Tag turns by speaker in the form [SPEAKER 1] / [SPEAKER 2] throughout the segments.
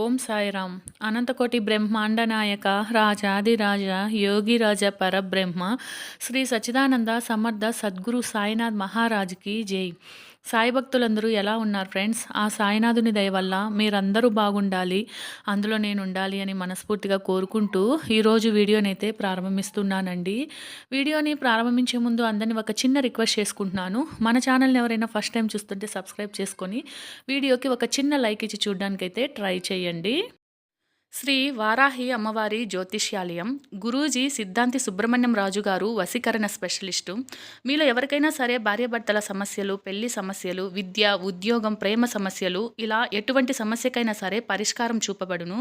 [SPEAKER 1] ఓం సాయిరామ్. అనంతకోటి బ్రహ్మాండ నాయక రాజాదిరాజ యోగిరాజ పరబ్రహ్మ శ్రీ సచ్చిదానంద సమర్థ సద్గురు సాయినాథ్ మహారాజ్కి జై. సాయి భక్తులందరూ ఎలా ఉన్నారు ఫ్రెండ్స్? ఆ సాయినాథుని దయ వల్ల మీరందరూ బాగుండాలి, అందులో నేను ఉండాలి అని మనస్ఫూర్తిగా కోరుకుంటూ ఈరోజు వీడియోనైతే ప్రారంభిస్తున్నానండి. వీడియోని ప్రారంభించే ముందు అందరినీ ఒక చిన్న రిక్వెస్ట్ చేసుకుంటున్నాను. మన ఛానల్ని ఎవరైనా ఫస్ట్ టైం చూస్తుంటే సబ్స్క్రైబ్ చేసుకొని వీడియోకి ఒక చిన్న లైక్ ఇచ్చి చూడడానికైతే ట్రై చేయండి. శ్రీ వారాహి అమ్మవారి జ్యోతిష్యాలయం గురూజీ సిద్ధాంతి సుబ్రహ్మణ్యం రాజు గారు వశీకరణ స్పెషలిస్టు. మీలో ఎవరికైనా సరే భార్యాభర్తల సమస్యలు, పెళ్లి సమస్యలు, విద్య, ఉద్యోగం, ప్రేమ సమస్యలు, ఇలా ఎటువంటి సమస్యకైనా సరే పరిష్కారం చూపబడును.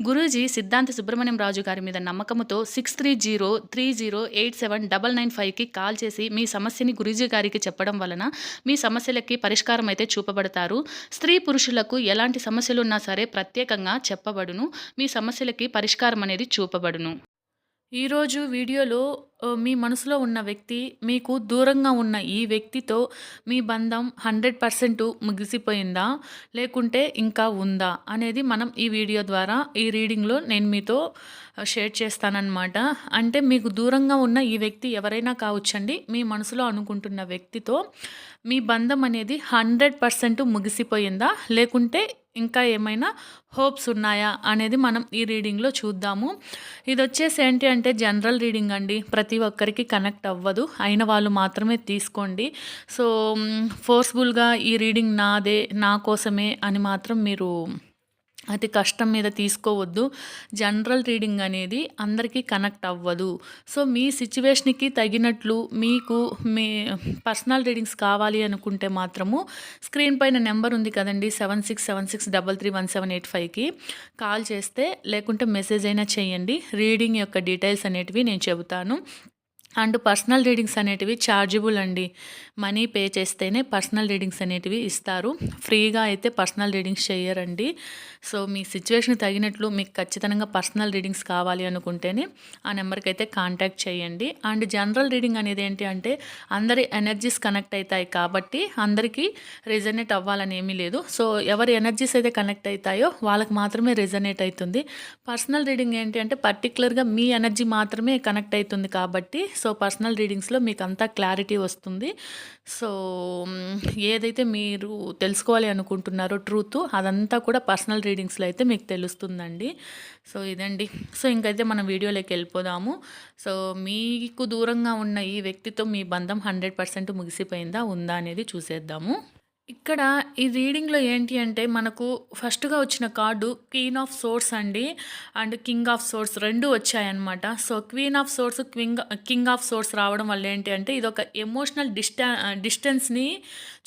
[SPEAKER 1] గురూజీ సిద్ధాంతి సుబ్రహ్మణ్యం రాజు గారి మీద నమ్మకంతో 6303087995కి కాల్ చేసి మీ సమస్యని గురూజీ గారికి చెప్పడం వలన మీ సమస్యలకి పరిష్కారం అయితే చూపబడతారు. స్త్రీ పురుషులకు ఎలాంటి సమస్యలు ఉన్నా సరే ప్రత్యేకంగా చెప్పబడును. మీ సమస్యలకి పరిష్కారం అనేది చూపబడును. ఈరోజు వీడియోలో మీ మనసులో ఉన్న వ్యక్తి, మీకు దూరంగా ఉన్న ఈ వ్యక్తితో మీ బంధం 100% ముగిసిపోయిందా, లేకుంటే ఇంకా ఉందా అనేది మనం ఈ వీడియో ద్వారా ఈ రీడింగ్లో నేను మీతో షేర్ చేస్తానన్నమాట. అంటే మీకు దూరంగా ఉన్న ఈ వ్యక్తి ఎవరైనా కావచ్చండి. మీ మనసులో అనుకుంటున్న వ్యక్తితో మీ బంధం అనేది 100% ముగిసిపోయిందా, లేకుంటే ఇంకా ఏమైనా హోప్స్ ఉన్నాయా అనేది మనం ఈ రీడింగ్లో చూద్దాము. ఇది వచ్చేసి ఏంటి అంటే జనరల్ రీడింగ్ అండి, ప్రతి ఒక్కరికి కనెక్ట్ అవ్వదు, అయిన వాళ్ళు మాత్రమే తీసుకోండి. సో ఫోర్స్ఫుల్గా ఈ రీడింగ్ నాదే, నా కోసమే అని మాత్రం మీరు అతి కష్టం మీద తీసుకోవద్దు. జనరల్ రీడింగ్ అనేది అందరికీ కనెక్ట్ అవ్వదు. సో మీ సిచ్యువేషన్కి తగినట్లు మీకు మీ పర్సనల్ రీడింగ్స్ కావాలి అనుకుంటే మాత్రము స్క్రీన్ పైన నెంబర్ ఉంది కదండి, 7676331785కి కాల్ చేస్తే, లేకుంటే మెసేజ్ అయినా చేయండి. రీడింగ్ యొక్క డీటెయిల్స్ అనేటివి నేను చెబుతాను. అండ్ పర్సనల్ రీడింగ్స్ అనేటివి ఛార్జబుల్ అండి. మనీ పే చేస్తేనే పర్సనల్ రీడింగ్స్ అనేటివి ఇస్తారు, ఫ్రీగా అయితే పర్సనల్ రీడింగ్స్ చేయరండి. సో మీ సిచ్యువేషన్కి తగినట్లు మీకు ఖచ్చితంగా పర్సనల్ రీడింగ్స్ కావాలి అనుకుంటేనే ఆ నెంబర్కి అయితే కాంటాక్ట్ చేయండి. అండ్ జనరల్ రీడింగ్ అనేది ఏంటి అంటే అందరి ఎనర్జీస్ కనెక్ట్ అవుతాయి కాబట్టి అందరికీ రెజనేట్ అవ్వాలని ఏమీ లేదు. సో ఎవరి ఎనర్జీస్ అయితే కనెక్ట్ అవుతాయో వాళ్ళకి మాత్రమే రెజనేట్ అవుతుంది. పర్సనల్ రీడింగ్ ఏంటి అంటే పర్టికులర్గా మీ ఎనర్జీ మాత్రమే కనెక్ట్ అవుతుంది కాబట్టి సో పర్సనల్ రీడింగ్స్లో మీకు అంతా క్లారిటీ వస్తుంది. సో ఏదైతే మీరు తెలుసుకోవాలి అనుకుంటున్నారో ట్రూత్, అదంతా కూడా పర్సనల్ రీడింగ్స్లో అయితే మీకు తెలుస్తుందండి. సో ఇదండి. సో ఇంకైతే మనం వీడియోలోకి వెళ్ళిపోదాము. సో మీకు దూరంగా ఉన్న ఈ వ్యక్తితో మీ బంధం 100% ముగిసిపోయిందా, ఉందా అనేది చూసేద్దాము. ఇక్కడ ఈ రీడింగ్లో ఏంటి అంటే మనకు ఫస్ట్గా వచ్చిన కార్డు క్వీన్ ఆఫ్ సోర్స్ అండి, అండ్ కింగ్ ఆఫ్ సోర్స్ రెండు వచ్చాయన్నమాట. So queen of swords, king of swords రావడం వల్ల ఏంటి అంటే ఇది ఒక ఎమోషనల్ డిస్టెన్స్ని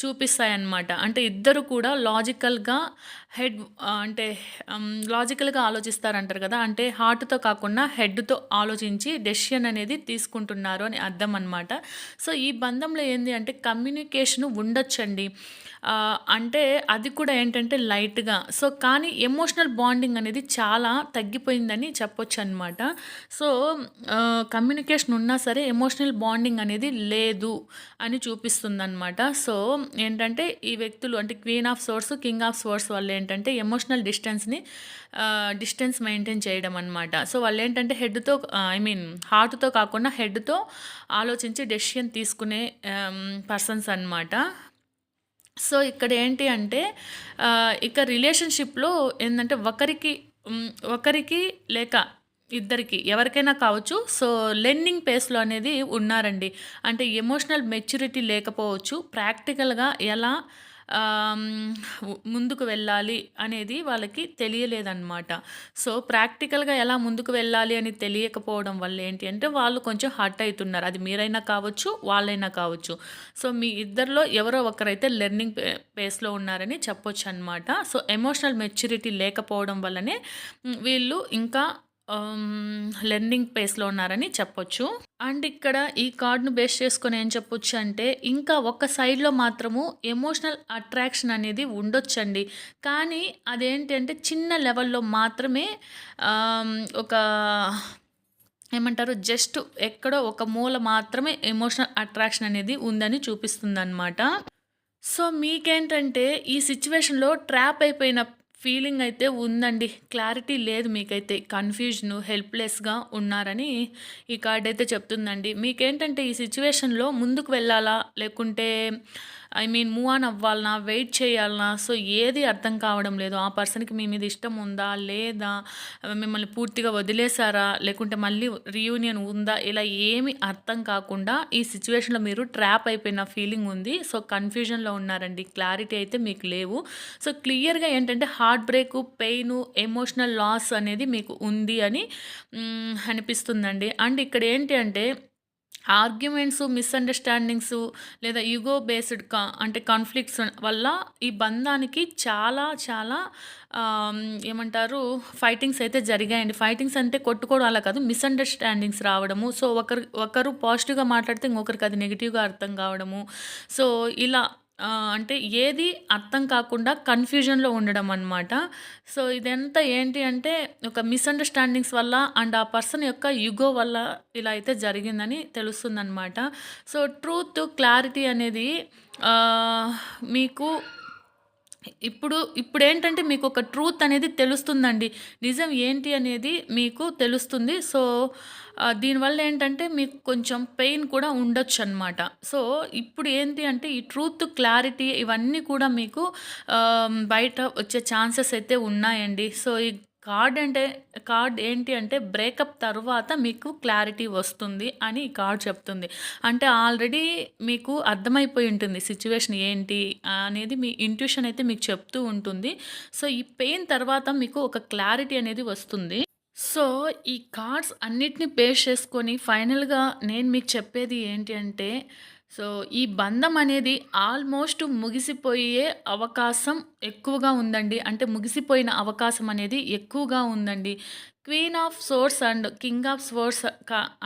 [SPEAKER 1] చూపిస్తాయన్నమాట. అంటే ఇద్దరు కూడా లాజికల్గా లాజికల్గా ఆలోచిస్తారంటారు కదా, అంటే హార్ట్తో కాకుండా హెడ్తో ఆలోచించి డెసిషన్ అనేది తీసుకుంటున్నారు అని అర్థం అనమాట. సో ఈ బంధంలో ఏంది అంటే కమ్యూనికేషన్ ఉండొచ్చండి, అంటే అది కూడా ఏంటంటే లైట్గా. సో కానీ ఎమోషనల్ బాండింగ్ అనేది చాలా తగ్గిపోయిందని చెప్పొచ్చు అనమాట. సో కమ్యూనికేషన్ ఉన్నా సరే ఎమోషనల్ బాండింగ్ అనేది లేదు అని చూపిస్తుంది అనమాట. సో ఏంటంటే ఈ వ్యక్తులు అంటే queen of swords, king of swords వాళ్ళు ఏంటంటే ఎమోషనల్ డిస్టెన్స్ మెయింటైన్ చేయడం అనమాట. సో వాళ్ళు ఏంటంటే హెడ్తో హార్ట్తో కాకుండా హెడ్తో ఆలోచించి డెసిషన్ తీసుకునే పర్సన్స్ అనమాట. సో ఇక్కడ ఏంటి అంటే ఇక రిలేషన్షిప్లో ఏంటంటే ఒకరికి లేక ఇద్దరికి ఎవరికైనా కావచ్చు. సో లెర్నింగ్ పేస్లో అనేది ఉన్నారండి. అంటే ఎమోషనల్ మెచ్యూరిటీ లేకపోవచ్చు, ప్రాక్టికల్గా ఎలా ముందుకు వెళ్ళాలి అనేది వాళ్ళకి తెలియలేదన్నమాట. సో ప్రాక్టికల్గా ఎలా ముందుకు వెళ్ళాలి అని తెలియకపోవడం వల్ల ఏంటి అంటే వాళ్ళు కొంచెం హర్ట్ అవుతున్నారు. అది మీరైనా కావచ్చు, వాళ్ళైనా కావచ్చు. సో మీ ఇద్దరిలో ఎవరో ఒకరైతే లెర్నింగ్ పేస్లో ఉన్నారని చెప్పొచ్చు అనమాట. సో ఎమోషనల్ మెచ్యూరిటీ లేకపోవడం వల్లనే వీళ్ళు ఇంకా లెర్నింగ్ పేస్లో ఉన్నారని చెప్పొచ్చు. అండ్ ఇక్కడ ఈ కార్డ్ను బేస్ చేసుకొని ఏం చెప్పొచ్చు అంటే ఇంకా ఒక సైడ్లో మాత్రము ఎమోషనల్ అట్రాక్షన్ అనేది ఉండొచ్చండి, కానీ అదేంటి అంటే చిన్న లెవెల్లో మాత్రమే ఒక ఏమంటారు జస్ట్ ఎక్కడో ఒక మూల మాత్రమే ఎమోషనల్ అట్రాక్షన్ అనేది ఉందని చూపిస్తుంది అనమాట. సో మీకేంటంటే ఈ సిచ్యువేషన్లో ట్రాప్ అయిపోయిన ఫీలింగ్ అయితే ఉందండి. క్లారిటీ లేదు మీకైతే. కన్‌ఫ్యూజను, హెల్ప్‌లెస్‌గా ఉన్నారని ఈ కార్డ్ అయితే చెప్తుందండి. మీకేంటంటే ఈ సిట్యుయేషన్‌లో ముందుకు వెళ్ళాలా? లేకుంటే మూవ్ ఆన్ అవ్వాలనా? వెయిట్ చేయాలనా? సో, ఏది అర్థం కావడం లేదు. ఆ పర్సన్‌కి మీ మీద ఇష్టం ఉందా? లేదా? మిమ్మల్ని పూర్తిగా వదిలేసారా? లేకుంటే మళ్ళీ రీయూనియన్ ఉందా? ఇలా ఏమి అర్థం కాకుండా ఈ సిట్యుయేషన్‌లో మీరు ట్రాప్ అయిపోయిన ఫీలింగ్ ఉంది. సో, కన్‌ఫ్యూజన్‌లో ఉన్నారండి. క్లారిటీ అయితే మీకు లేవు. సో, క్లియర్‌గా ఏంటంటే heart break, pain, emotional loss అనేది మీకు ఉంది అని అనిపిస్తుందండి. అండ్ ఇక్కడ ఏంటి అంటే ఆర్గ్యుమెంట్స్, మిస్‌అండర్‌స్టాండింగ్సు లేదా ఇగో బేస్డ్ అంటే కాన్‌ఫ్లిక్ట్స్ వల్ల ఈ బంధానికి చాలా చాలా ఏమంటారు ఫైటింగ్స్ అయితే జరిగాయండి. ఫైటింగ్స్ అంటే కొట్టుకోవడం అలా కాదు. మిస్‌అండర్‌స్టాండింగ్స్ రావడము. సో, ఒకరు పాజిటివ్‌గా మాట్లాడితే ఇంకొకరికి అది నెగెటివ్‌గా అర్థం కావడము. సో, ఇలా అంటే ఏది అర్థం కాకుండా కన్‌ఫ్యూజన్‌లో ఉండడం అనమాట. సో, ఇదంతా ఏంటి అంటే ఒక మిస్‌అండర్‌స్టాండింగ్స్ వల్ల అండ్ ఆ పర్సన్ యొక్క ఇగో వల్ల ఇలా అయితే జరిగిందని తెలుస్తుందనమాట. సో, ట్రూత్, క్లారిటీ అనేది ఆహ్, మీకు ఇప్పుడేంటంటే మీకొక ట్రూత్ అనేది తెలుస్తుందండి. నిజం ఏంటి అనేది మీకు తెలుస్తుంది. సో, దీనివల్ల ఏంటంటే మీకు కొంచెం పెయిన్ కూడా ఉండొచ్చనమాట. సో, ఇప్పుడు ఏంటి అంటే ఈ ట్రూత్, క్లారిటీ ఇవన్నీ కూడా మీకు బయట వచ్చే ఛాన్సెస్ అయితే ఉన్నాయండి. సో, ఈ కార్డ్ ఏంటి అంటే బ్రేకప్ తరువాత మీకు క్లారిటీ వస్తుంది అని ఈ కార్డ్ చెప్తుంది. అంటే ఆల్రెడీ మీకు అర్థమైపోయి ఉంటుంది సిట్యుయేషన్ ఏంటి అనేది మీ ఇంట్యూషన్ అయితే మీకు చెప్తూ ఉంటుంది. సో, ఈ పెయిన్ తర్వాత మీకు ఒక క్లారిటీ అనేది వస్తుంది. సో, ఈ కార్డ్స్ అన్నిటిని బేస్ చేసుకొని ఫైనల్‌గా నేను మీకు చెప్పేది ఏంటి అంటే, సో, ఈ బంధం అనేది ఆల్మోస్ట్ ముగిసిపోయే అవకాశం ఎక్కువగా ఉందండి. అంటే ముగిసిపోయిన అవకాశం అనేది ఎక్కువగా ఉందండి. Queen of swords and king of swords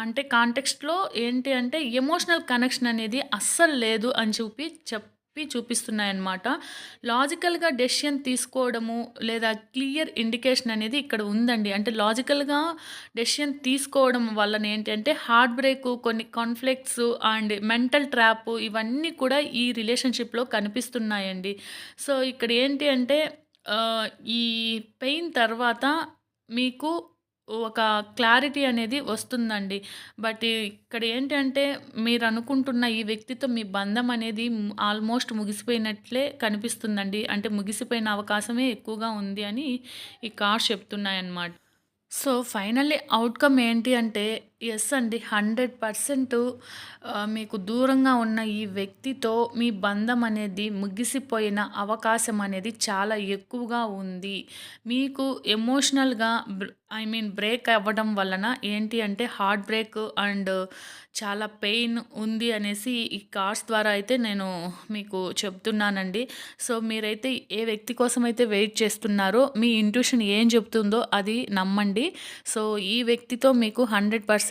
[SPEAKER 1] అంటే కాంటెక్స్ట్‌లో ఏంటి అంటే ఎమోషనల్ కనెక్షన్ అనేది అస్సలు లేదు అని చూపిస్తున్నాయన్నమాట. లాజికల్‌గా డెసిషన్ తీసుకోవడము లేదా క్లియర్ ఇండికేషన్ అనేది ఇక్కడ ఉందండి. అంటే లాజికల్‌గా డెసిషన్ తీసుకోవడం వలన ఏంటంటే హార్ట్ బ్రేకు, కొన్ని కాన్‌ఫ్లిక్ట్స్ అండ్ మెంటల్ ట్రాప్ ఇవన్నీ కూడా ఈ రిలేషన్‌షిప్‌లో కనిపిస్తున్నాయండి. సో, ఇక్కడ ఏంటి అంటే ఆహ్, ఈ పెయిన్ తర్వాత మీకు ఒక క్లారిటీ అనేది వస్తుందండి. బట్ ఇక్కడ ఏంటంటే మీరనుకుంటున్న ఈ వ్యక్తితో మీ బంధం అనేది ఆల్మోస్ట్ ముగిసిపోయినట్లే కనిపిస్తుందండి. అంటే ముగిసిపోయిన అవకాశమే ఎక్కువగా ఉంది అని ఈ కార్డ్స్ చెప్తున్నాయన్నమాట. సో, ఫైనల్లీ ఔట్‌కమ్ ఏంటి అంటే, యెస్ అండి. 100% మీకు దూరంగా ఉన్న ఈ వ్యక్తితో మీ బంధం అనేది ముగిసిపోయిన అవకాశం అనేది చాలా ఎక్కువగా ఉంది. మీకు ఎమోషనల్‌గా బ్రేక్ అవ్వడం వలన ఏంటి అంటే హార్ట్ బ్రేక్ అండ్ చాలా పెయిన్ ఉంది అనేసి ఈ కార్డ్స్ ద్వారా అయితే నేను మీకు చెప్తున్నానండి. సో, మీరైతే ఏ వ్యక్తి కోసమైతే వెయిట్ చేస్తున్నారో మీ ఇంట్యూషన్ ఏం చెప్తుందో అది నమ్మండి. సో, ఈ వ్యక్తితో మీకు 100%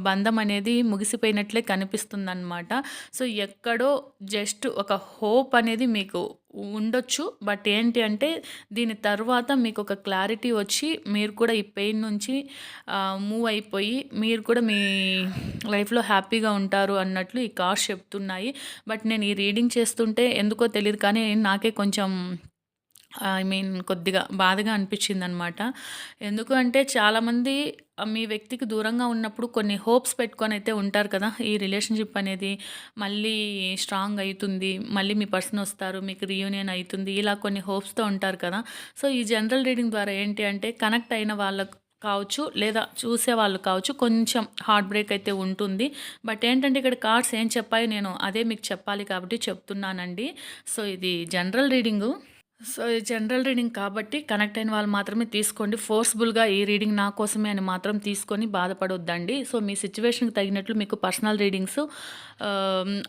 [SPEAKER 1] బంధం అనేది ముగిసిపోయినట్లే కనిపిస్తుందనమాట. సో, ఎక్కడో జస్ట్ ఒక హోప్ అనేది మీకు ఉండొచ్చు. బట్ ఏంటి అంటే దీని తరువాత మీకొక క్లారిటీ వచ్చి మీరు కూడా ఈ పెయిన్ నుంచి మూవ్ అయిపోయి మీరు కూడా మీ లైఫ్‌లో హ్యాపీగా ఉంటారు అన్నట్లు ఈ కార్డ్స్ చెప్తున్నాయి. బట్ నేను ఈ రీడింగ్ చేస్తుంటే ఎందుకో తెలీదు కానీ నాకే కొంచెం కొద్దిగా బాధగా అనిపించిందనమాట. ఎందుకు అంటే చాలామంది మీ వ్యక్తికి దూరంగా ఉన్నప్పుడు కొన్ని హోప్స్ పెట్టుకొనైతే ఉంటారు కదా! ఈ రిలేషన్‌షిప్ అనేది మళ్ళీ స్ట్రాంగ్ అయితుంది. మళ్ళీ మీ పర్సన్ వస్తారు. మీకు రీయూనియన్ అయితుంది. ఇలా కొన్ని హోప్స్‌తో ఉంటారు కదా! సో, ఈ జనరల్ రీడింగ్ ద్వారా ఏంటి అంటే కనెక్ట్ అయిన వాళ్ళకు కావచ్చు, లేదా చూసేవాళ్ళు కావచ్చు, కొంచెం హార్ట్ బ్రేక్ అయితే ఉంటుంది. బట్ ఏంటంటే ఇక్కడ కార్డ్స్ ఏం చెప్పాయో నేను అదే మీకు చెప్పాలి కాబట్టి చెప్తున్నానండి. సో, ఇది జనరల్ రీడింగు. సో, ఇది జనరల్ రీడింగ్ కాబట్టి కనెక్ట్ అయిన వాళ్ళు మాత్రమే తీసుకోండి. ఫోర్స్‌బుల్‌గా ఈ రీడింగ్ నా కోసమే అని మాత్రం తీసుకొని బాధపడొద్దండి. సో, మీ సిట్యుయేషన్‌కి తగినట్లు మీకు పర్సనల్ రీడింగ్స్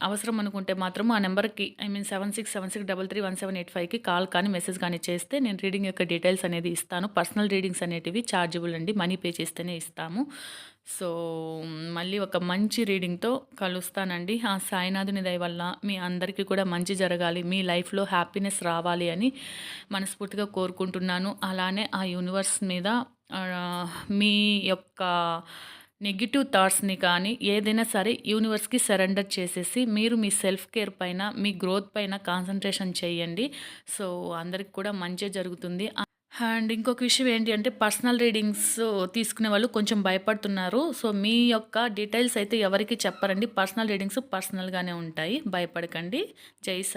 [SPEAKER 1] అవసరం అనుకుంటే మాత్రం ఆ నెంబర్‌కి 7676331785కి కాల్ కానీ, మెసేజ్ కానీ చేస్తే నేను రీడింగ్ యొక్క డీటెయిల్స్ అనేది ఇస్తాను. పర్సనల్ రీడింగ్స్ అనేటివి చార్జబుల్ అండి. మనీ పే చేస్తేనే ఇస్తాము. సో, మళ్ళీ ఒక మంచి రీడింగ్‌తో కలుస్తానండి. ఆ సాయినాథుని దయ వల్ల మీ అందరికీ కూడా మంచి జరగాలి. మీ లైఫ్‌లో హ్యాపీనెస్ రావాలి అని మనస్ఫూర్తిగా కోరుకుంటున్నాను. అలానే ఆ యూనివర్స్ మీద మీ యొక్క నెగిటివ్ థాట్స్‌ని కానీ ఏదైనా సరే యూనివర్స్‌కి సరెండర్ చేసేసి మీరు మీ సెల్ఫ్ కేర్ పైన, మీ గ్రోత్ పైన కాన్సంట్రేషన్ చేయండి. సో, అందరికి కూడా మంచే జరుగుతుంది. అండ్ ఇంకొక విషయం ఏంటి అంటే పర్సనల్ రీడింగ్స్ తీసుకునే వాళ్ళు కొంచెం భయపడుతున్నారు. సో, మీ యొక్క డీటెయిల్స్ అయితే ఎవరికీ చెప్పరండి. పర్సనల్ రీడింగ్స్ పర్సనల్‌గానే ఉంటాయి. భయపడకండి. జై సాయి.